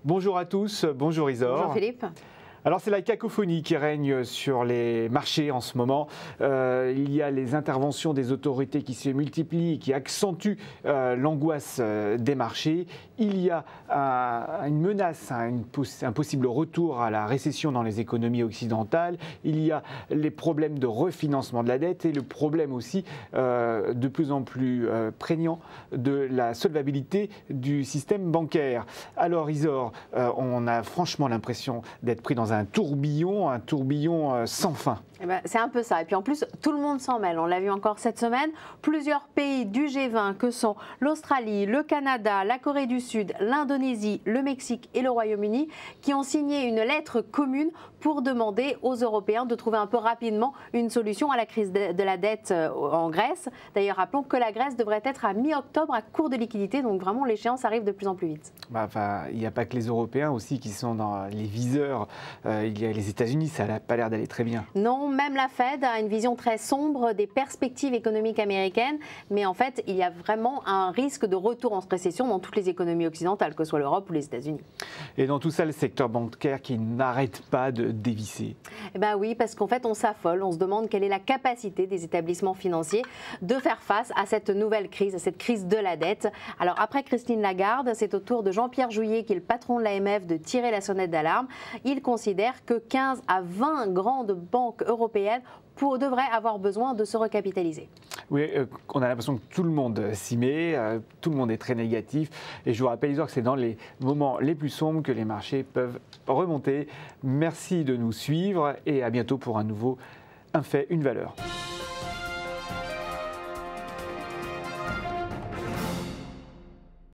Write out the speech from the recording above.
Bonjour à tous, bonjour Isor. Bonjour Philippe. Alors c'est la cacophonie qui règne sur les marchés en ce moment. Il y a les interventions des autorités qui se multiplient, qui accentuent l'angoisse des marchés. Il y a une menace, un possible retour à la récession dans les économies occidentales. Il y a les problèmes de refinancement de la dette et le problème aussi de plus en plus prégnant de la solvabilité du système bancaire. Alors Isor, on a franchement l'impression d'être pris dans un tourbillon sans fin. Eh ben, c'est un peu ça. Et puis en plus, tout le monde s'en mêle. On l'a vu encore cette semaine. Plusieurs pays du G20, que sont l'Australie, le Canada, la Corée du Sud, l'Indonésie, le Mexique et le Royaume-Uni, qui ont signé une lettre commune pour demander aux Européens de trouver un peu rapidement une solution à la crise de la dette en Grèce. D'ailleurs, rappelons que la Grèce devrait être à mi-octobre à court de liquidité. Donc vraiment, l'échéance arrive de plus en plus vite. Il n'y a pas que les Européens aussi qui sont dans les viseurs. Il y a les États-Unis, ça n'a pas l'air d'aller très bien. Non, même la Fed a une vision très sombre des perspectives économiques américaines. Mais en fait, il y a vraiment un risque de retour en récession dans toutes les économies occidentales, que ce soit l'Europe ou les États-Unis. Et dans tout ça, le secteur bancaire qui n'arrête pas de dévisser. Eh bien oui, parce qu'en fait, on s'affole, on se demande quelle est la capacité des établissements financiers de faire face à cette nouvelle crise, à cette crise de la dette. Alors après Christine Lagarde, c'est au tour de Jean-Pierre Jouyet, qui est le patron de l'AMF, de tirer la sonnette d'alarme. Il considère que 15 à 20 grandes banques européennes devraient avoir besoin de se recapitaliser. Oui, on a l'impression que tout le monde s'y met, tout le monde est très négatif. Et je vous rappelle, Isor, que c'est dans les moments les plus sombres que les marchés peuvent remonter. Merci de nous suivre et à bientôt pour un nouveau Un fait, une valeur.